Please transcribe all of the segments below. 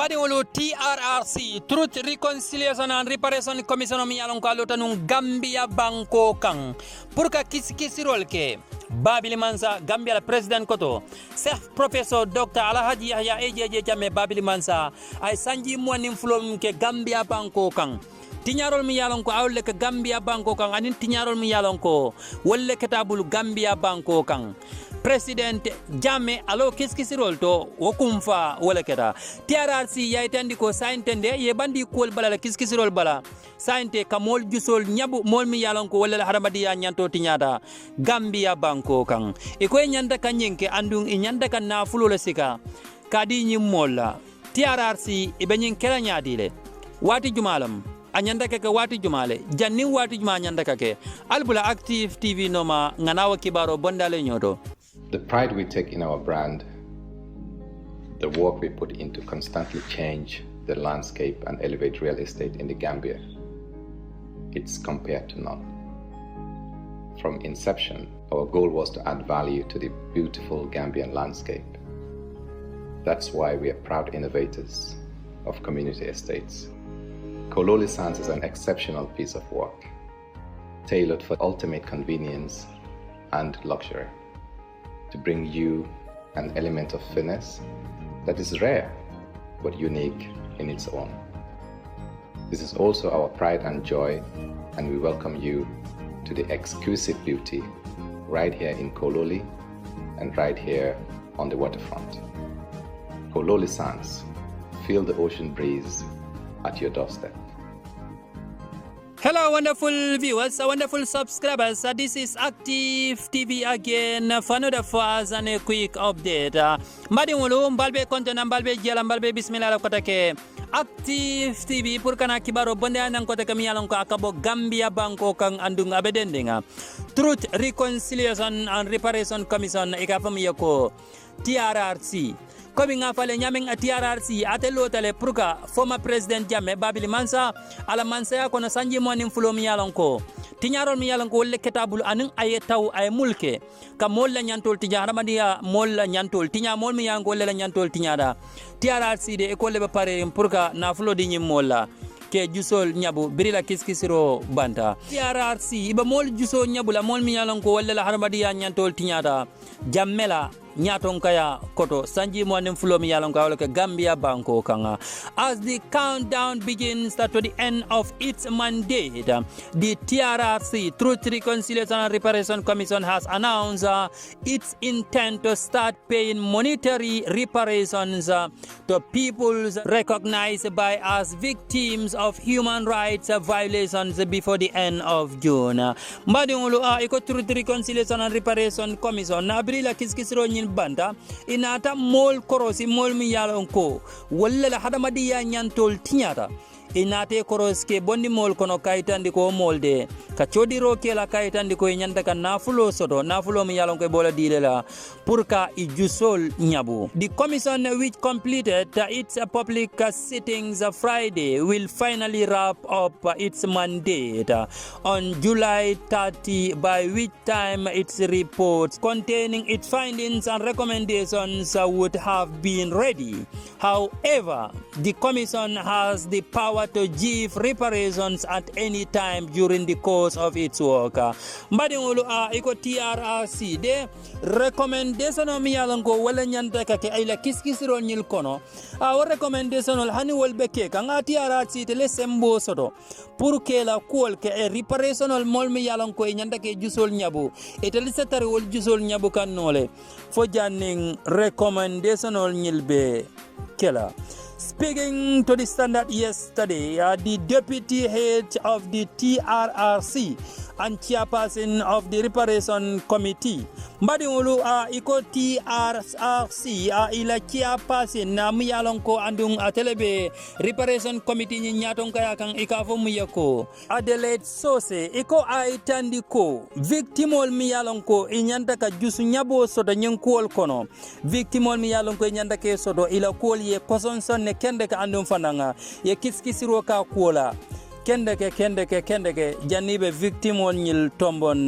Mbadiwolo TRRC Truth Reconciliation and Reparation Commission mi yalon ko alota nun Gambia banko kan pour ka kisikisirol ke Babili Mansa Gambia la president koto Chef Professor Dr. Alhaji Yahya Ejeje Jammeh Babili Mansa ay sanji monin flom ke Gambia banko kan tiñarol mi yalon ko awle ke Gambia banko kan anin tiñarol mi yalon ko wolle ketabul Gambia banko kan President JAMMEH alo kiskisirol to wokumfa wala keta TRRC yaitandi ko saintende ye bandi kol bala la kiskisirol bala sainte kamol jusol nyabu mol mi yalon ko wala haramadiya nyanto tinyada Gambia banko kan e ko nyanda kanyenke andung e nyanda kan na fulo la sika kadi nyi molla TRRC e benyin kala nyaadile wati jumalam anyanda kake wati jumale janni wati juma anyanda kake albula active TV noma nganawa kibaro bondale nyoto. The pride we take in our brand, the work we put in to constantly change the landscape and elevate real estate in the Gambia, it's compared to none. From inception, our goal was to add value to the beautiful Gambian landscape. That's why we are proud innovators of community estates. Kololi Sands is an exceptional piece of work, tailored for ultimate convenience and luxury, to bring you an element of finesse that is rare but unique in its own. This is also our pride and joy, and we welcome you to the exquisite beauty right here in Kololi and right here on the waterfront. Kololi Sands, feel the ocean breeze at your doorstep. Hello wonderful viewers, wonderful subscribers, this is Active TV again for another fast and a quick update. Mbadiwolo mbalbe content mbalbe jela mbalbe bismillah la kotake Active TV pour kana kibaro bonde anan kotake mi yalon ko akabo Gambia banko kan andung abedendenga Truth Reconciliation and Reparation Commission ikafam yako TRRC kobi nga fale nyameng a TRRC atelo tale pruka former president JAMMEH Babili Mansa ala mansa ya kono sanji mo nim fulo mi yalon ko tiñarol mi yalon ko wolle ketabul anin ay taw ay mulke ka mol la nyantol tiñara madiya mol la nyantol tiña mol mi yango wolle la nyantol tiñada TRRC de école be pare pruka na fulo di nyim molla ke jusol nyabu birila kiskisiro banta TRRC iba mol juso nyabu la mol mi yalon ko wolle la harmadiya nyantol tiñada JAMMEH la nyaton kaya koto sanji mo nim fulo mi yalon ka wala Gambia banko kanga as the countdown begins to the end of its mandate. The TRRC Truth Reconciliation and Reparation Commission has announced its intent to start paying monetary reparations to peoples recognized by as victims of human rights violations before the end of June. Mbadiwolo iko Truth Reconciliation and Reparation Commission na abrila kiskisiro banda inata mol korosi mol mi yalon ko walla la hadamadiya nyantol tinyata inate koroske bondi mol kono kaytandi ko molde ka chodiro ke la kaytandi ko nyanda kan nafulo sodo nafulo mi yalon ko bola dilela pour ka i jusol nyabu. The commission which completed its public sittings Friday will finally wrap up its mandate on July 30, by which time its reports containing its findings and recommendations would have been ready. However, the commission has the power to give reparations at any time during the course of its work. Mbadiwolo iko TRRC de recommendation mi yalango wala nyanda kake ayla kiskisiro nyil kono wa recommendation hani wolbe ke kanga TRRC tele sembo soto pour que la kol ke reparation mol mi yalango nyanda ke jusol nyabu eteli setare wol jusol nyabu kan nole fo janning recommendation nyilbe kela. Speaking to the Standard yesterday, the deputy head of the TRRC and chairperson of the Reparation Committee, Mbadiwolo iko TRRC ila chairperson na miyalonko andung atelebe Reparation Committee nyaton kaya kang ikafo miyako Adelaide Sose iko aitandiko victimol miyalonko inyanda ka jusu nyabo sodo nyenkuol kono victimol miyalonko inyanda ke sodo ila kuol ye kosonson ne kende ka andum fananga ye kiskisiro ka kuola kende ke janibe victim on nyil tombon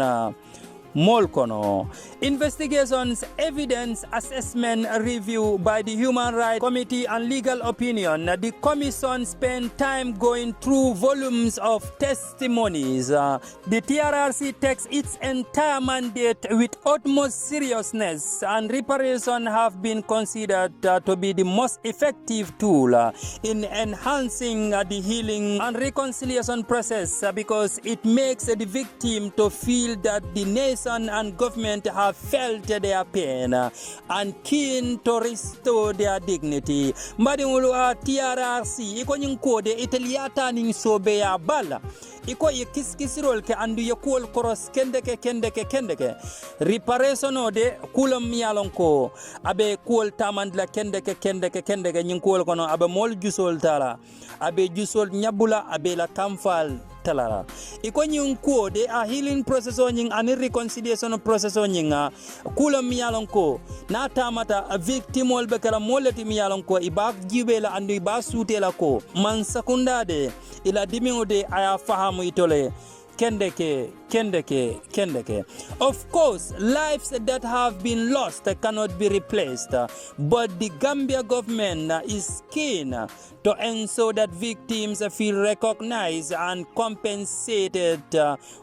Molkono. Investigations, evidence assessment review by the Human Rights Committee and legal opinion. The commission spent time going through volumes of testimonies. The TRRC takes its entire mandate with utmost seriousness, and reparation have been considered to be the most effective tool in enhancing the healing and reconciliation process because it makes the victim to feel that the nation and government have felt their pain and keen to restore their dignity. Mbadingulu TRRC iko nyinkode italiata ning sobe ya bala iko ye kiskisirol ke andu ye kuol koros kendeke reparation ode kulam miyalonko abe kuol tamandla kendeke nyinkuol kono abe mol jusol tala abe jusol nyabula abe la kamfal talara iko nyinko de a healing process onying ani reconciliation process onying kulam miyalonko na tamata a victim ol bekala molati miyalonko ibak jibela andu iba sutela ko man sakunda de ila dimingo de aya fahamu itole kendeke. Of course, lives that have been lost cannot be replaced, but the Gambia government is keen to ensure that victims feel recognized and compensated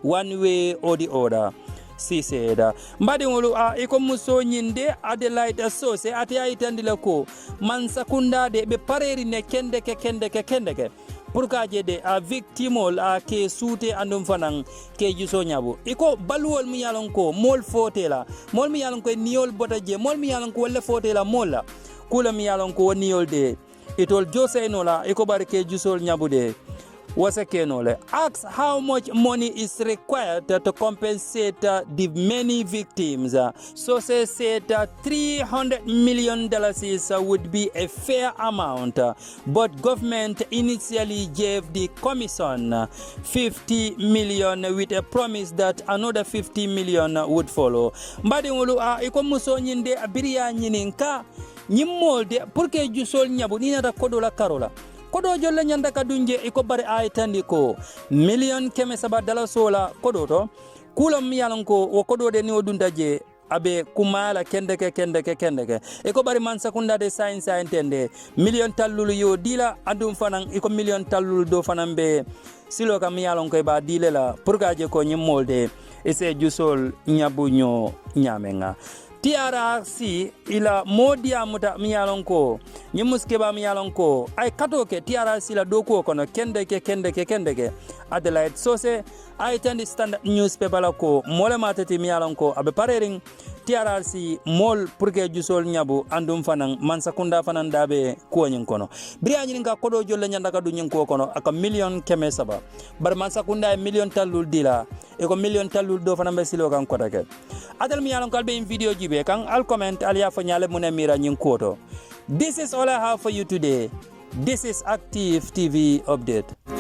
one way or the other. She said, Mbadingulu iko muso nyinde Adelaide Sose ati aitandile ko mansakunda de be pareri ne kendeke purkaje de a victimol ke sute andum fanan ke juso nyabo iko baluol mi yalon ko mol fotela mol mi yalon ko niol botaje mol mi yalon ko wala fotela mola kula mi yalon ko niol de itol jose nola iko barke jusol nyabo de Wasekenole asks how much money is required to compensate the many victims. Sose said $300 million would be a fair amount, but government initially gave the commission $50 million with a promise that another $50 million would follow. Mbadingulu ikomuso nyinde abiria nyininka nyimolde purke jusol nyabu ninata kodola karola. Kodo jolle nyanda kadunje iko bare aitandi ko million keme saba dala sola kodo to kula miyalonko wo kodo de ni odundaje abe kumala kendeke iko bari man sakunda de science entende million tallulu yo dila andum fanan iko million tallulu do fanan be silo ka miyalonko ba dile la purgaje ko nyimolde ese jusol nyabunyo nyamenga TRRC ila modia muta miyalonko nyimuske ba miyalonko ay katoke TRRC la doko kono kendeke Adelaide Sose ay tandi Standard newspaper la ko mole matati miyalonko abe parering TRRC mol purke jusol nyabu andum fanan mansakunda fanan dabe ko nyin kono briani nga kodo jolle nyanda ka du nyin ko kono aka million keme saba bar mansakunda million talul dila e ko million talul do fanan be silo kan kotake adal mi yalon kalbe in video jibe kan al comment al ya fa nyale mune mira nyin koto. This is all I have for you today. This is Active TV Update.